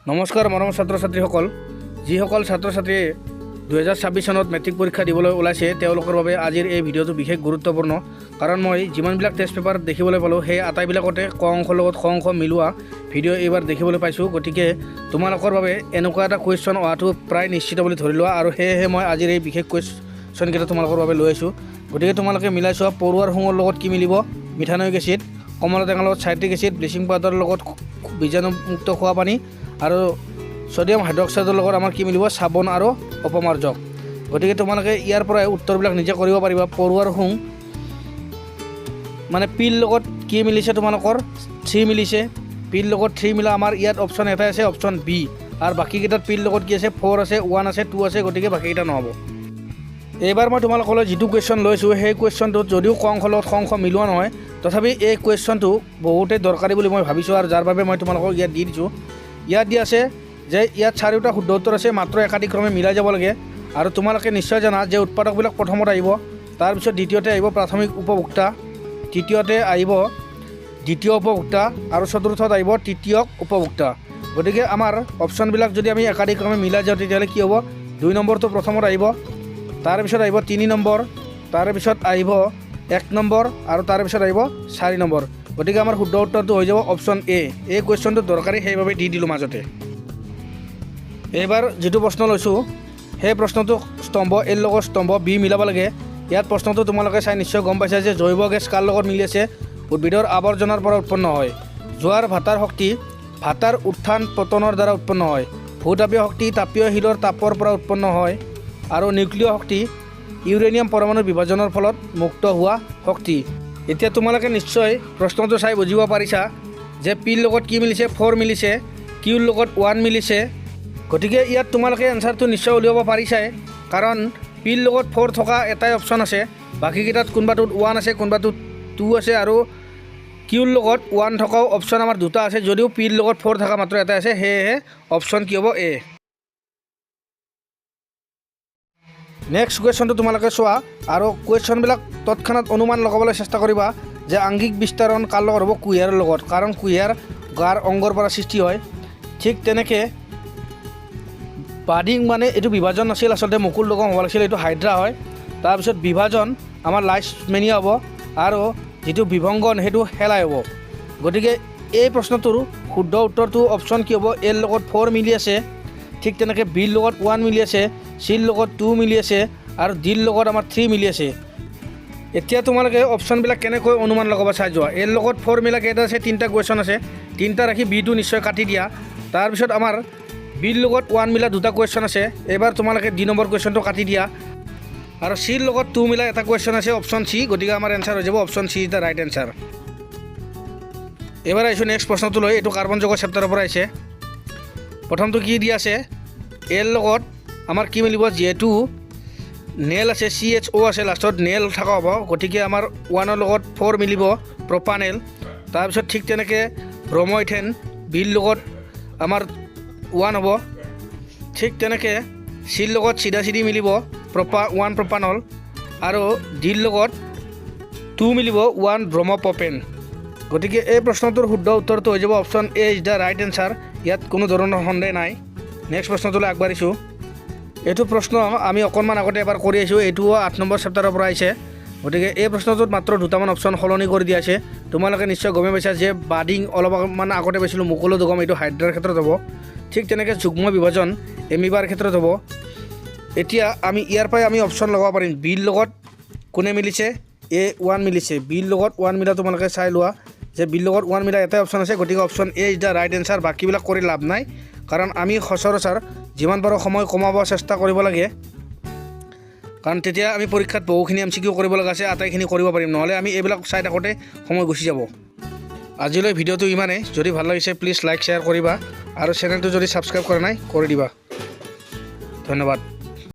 নমস্কাৰ মৰম ছাত্ৰ ছাত্ৰীসকল, যিসকল ছাত্ৰ ছাত্ৰীয়ে 2026 চনত মেট্ৰিক পৰীক্ষা দিবলৈ ওলাইছে তেওঁলোকৰ বাবে আজিৰ এই ভিডিঅ'টো বিশেষ গুৰুত্বপূৰ্ণ। কাৰণ মই যিমানবিলাক টেষ্ট পেপাৰ দেখিবলৈ পালোঁ সেই আটাইবিলাকতে ক অংশৰ লগত খ অংশ মিলোৱা ভিডিঅ' এইবাৰ দেখিবলৈ পাইছোঁ। গতিকে তোমালোকৰ বাবে এনেকুৱা এটা কুৱেশ্যন অহাটো প্ৰায় নিশ্চিত বুলি ধৰি লোৱা, আৰু সেয়েহে মই আজিৰ এই বিশেষ কুৱেশ্যনকেইটা তোমালোকৰ বাবে লৈ আহিছোঁ। গতিকে তোমালোকে মিলাই চোৱা, পৰুৱাৰ শুঙৰ লগত কি মিলিব? মিঠানয়িক এচিড, কমলা টেঙাৰ লগত চাইট্ৰিক এচিড, ব্লিচিং পাউডাৰৰ লগত বীজাণুমুক্ত খোৱা পানী, আৰু ছডিয়াম হাইড্ৰক্সাইডৰ লগত আমাৰ কি মিলিব? চাবোন আৰু অপমাৰ্জক। গতিকে তোমালোকে ইয়াৰ পৰাই উত্তৰবিলাক নিজে কৰিব পাৰিবা। পৰুৱাৰ শুং মানে পিল লগত কি মিলিছে? তোমালোকৰ 3 মিলিছে। পিল লগত 3 মিলা আমাৰ ইয়াত অপশ্যন এটাই আছে, অপশ্যন বি। আৰু বাকীকেইটাত পিল লগত কি আছে? 4 আছে, 1 আছে, 2 আছে। গতিকে বাকীকেইটা নহ'ব। এইবাৰ মই তোমালোকলৈ যিটো কুৱেশ্যন লৈছোঁ সেই কুৱেশ্যনটোত যদিও ক অংশৰ লগত খ অংশ মিলোৱা নহয়, তথাপি এই কুৱেশ্যনটো বহুতেই দৰকাৰী বুলি মই ভাবিছোঁ, আৰু যাৰ বাবে মই তোমালোকক ইয়াত দি দিছোঁ। ইয়াত দিয়া আছে যে ইয়াত 4টা শুদ্ধ উত্তৰ আছে, মাত্ৰ একাধিক্ৰমে মিলাই যাব লাগে। আৰু তোমালোকে নিশ্চয় জানা যে উৎপাদকবিলাক প্ৰথমত আহিব, তাৰপিছত দ্বিতীয়তে আহিব প্ৰাথমিক উপভোক্তা, তৃতীয়তে আহিব দ্বিতীয় উপভোক্তা, আৰু চতুৰ্থত আহিব তৃতীয়ক উপভোক্তা। গতিকে আমাৰ অপশ্যনবিলাক যদি আমি একাধিক্ৰমে মিলাই যাওঁ তেতিয়াহ'লে কি হ'ব? 2 নম্বৰটো প্ৰথমত আহিব, তাৰপিছত আহিব 3 নম্বৰ, তাৰপিছত আহিব 1 নম্বৰ, আৰু তাৰপিছত আহিব 4 নম্বৰ। গতিকে আমাৰ শুদ্ধ উত্তৰটো হৈ যাব অপশ্যন এ। এই কুৱেশ্যনটো দৰকাৰী, সেইবাবে দি দিলোঁ মাজতে। এইবাৰ যিটো প্ৰশ্ন লৈছোঁ সেই প্ৰশ্নটো স্তম্ভ এৰ লগত স্তম্ভ বি মিলাব লাগে। ইয়াত প্ৰশ্নটো তোমালোকে চাই নিশ্চয় গম পাইছা যে জৈৱ গেছ কাৰ লগত মিলি আছে? উদ্ভিদৰ আৱৰ্জনাৰ পৰা উৎপন্ন হয়। জোৱাৰ ভাটাৰ শক্তি ভাটাৰ উত্থান পতনৰ দ্বাৰা উৎপন্ন হয়। ভূতাপীয় শক্তি তাপীয় শিলৰ তাপৰ পৰা উৎপন্ন হয়। আৰু নিউক্লিয় শক্তি ইউৰেনিয়াম পৰমাণুৰ বিভাজনৰ ফলত মুক্ত হোৱা শক্তি। এতিয়া তোমালোকে নিশ্চয় প্ৰশ্নটো চাই বুজিব পাৰিছা যে পিৰ লগত কি মিলিছে? 4 মিলিছে, কিউৰ লগত 1 মিলিছে। গতিকে ইয়াত তোমালোকে এনচাৰটো নিশ্চয় উলিয়াব পাৰিছাই, কাৰণ পিৰ লগত 4 থকা এটাই অপশ্যন আছে, বাকীকেইটাত কোনোবাটোত 1 আছে, কোনোবাটোত 2 আছে, আৰু কিউৰ লগত 1 থকাও অপশ্যন আমাৰ 2টা আছে, যদিও পিৰ লগত 4 থকা মাত্ৰ এটাই আছে। সেয়েহে অপশ্যন কি হ'ব? এ। নেক্সট কুৱেশ্যনটো তোমালোকে চোৱা, আৰু কুৱেশ্যনবিলাক তৎক্ষণাত অনুমান লগাবলৈ চেষ্টা কৰিবা যে আংগিক বিস্তাৰণ কাৰ লগত হ'ব? কুঁহিয়াৰৰ লগত, কাৰণ কুঁহিয়াৰ গাৰ অংগৰ পৰা সৃষ্টি হয়। ঠিক তেনেকৈ বাডিং মানে এইটো বিভাজন নাছিল, আচলতে মুকুল লগম হ'ব লাগিছিল, এইটো হাইড্ৰা হয়। তাৰপিছত বিভাজন আমাৰ লাইচমেনিয়া হ'ব, আৰু যিটো বিভংগন সেইটো হেলাই হ'ব। গতিকে এই প্ৰশ্নটোৰ শুদ্ধ উত্তৰটো অপশ্যন কি হ'ব? এৰ লগত 4 মিলি আছে, ঠিক তেনেকৈ বিৰ লগত 1 মিলি আছে, চিৰ লগত 2 মিলি আছে, আৰু ডিৰ লগত আমাৰ 3 মিলি আছে। এতিয়া তোমালোকে অপশ্যনবিলাক কেনেকৈ অনুমান লগাব চাই যোৱা। এৰ লগত 4 মিলা কেইটা আছে? 3টা কুৱেশ্যন আছে, 3টা ৰাখি বিটো নিশ্চয় কাটি দিয়া। তাৰপিছত আমাৰ বিৰ লগত 1 মিলা 2টা কুৱেশ্যন আছে, এইবাৰ তোমালোকে 2 নম্বৰ কুৱেশ্যনটো কাটি দিয়া। আৰু চিৰ লগত 2 মিলা এটা কুৱেশ্যন আছে, অপশ্যন চি। গতিকে আমাৰ এনচাৰ হৈ যাব option C is the right answer. এইবাৰ আহিছোঁ নেক্সট প্ৰশ্নটো লৈ। এইটো কাৰ্বন যৌগৰ চেপ্টাৰৰ পৰা আহিছে। প্ৰথমটো কি দিয়া আছে? এৰ লগত আমাৰ কি মিলিব? যিহেতু নেল আছে, CHO আছে লাষ্টত, নেল থকা হ'ব। গতিকে আমাৰ 1ৰ লগত 4 মিলিব, প্ৰপানেল। তাৰপিছত ঠিক তেনেকৈ ব্ৰমইথেন, বিৰ লগত আমাৰ 1 হ'ব। ঠিক তেনেকৈ চিৰ লগত চিধা মিলিব, 1 প্ৰপানল, আৰু ডিৰ লগত 2 মিলিব, 1 ব্ৰম'প্ৰপেন। গতিকে এই প্ৰশ্নটোৰ শুদ্ধ উত্তৰটো হৈ যাব option A is the right answer. ইয়াত কোনো ধৰণৰ সন্দেহ নাই। নেক্সট প্ৰশ্নটোলৈ আগবাঢ়িছোঁ। এইটো প্ৰশ্ন আমি অকণমান আগতে এবাৰ কৰি আহিছোঁ, এইটোও 8 নম্বৰ চেপ্টাৰৰ পৰা আহিছে। গতিকে এই প্ৰশ্নটোত মাত্ৰ 2টামান অপশ্যন সলনি কৰি দিয়া আছে। তোমালোকে নিশ্চয় গমেই পাইছা যে বাডিং অলপমান আগতে পাইছিলোঁ, মুকুল উদ্গম, এইটো হাইড্ৰাৰ ক্ষেত্ৰত হ'ব। ঠিক তেনেকৈ যুগ্ম বিভাজন এমিবাৰ ক্ষেত্ৰত হ'ব। এতিয়া আমি ইয়াৰ পৰাই আমি অপশ্যন লগাব পাৰিম। বিৰ লগত কোনে মিলিছে? এ 1 মিলিছে। বিৰ লগত 1 মিলা তোমালোকে চাই লোৱা যে বিৰ লগত 1 মিলা এটাই অপশ্যন আছে। গতিকে option A is the right answer. বাকীবিলাক কৰি লাভ নাই, কাৰণ আমি সচৰাচৰ যিমান পাৰোঁ সময় কমাব চেষ্টা কৰিব লাগে, কাৰণ তেতিয়া আমি পৰীক্ষাত বহুখিনি MCQ কৰিব লগা আছে, আটাইখিনি কৰিব পাৰিম। নহ'লে আমি এইবিলাক চাই থাকোঁতে সময় গুচি যাব। আজিলৈ ভিডিঅ'টো ইমানেই। যদি ভাল লাগিছে প্লিজ লাইক শ্বেয়াৰ কৰিবা, আৰু চেনেলটো যদি ছাবস্ক্ৰাইব কৰা নাই কৰি দিবা। ধন্যবাদ।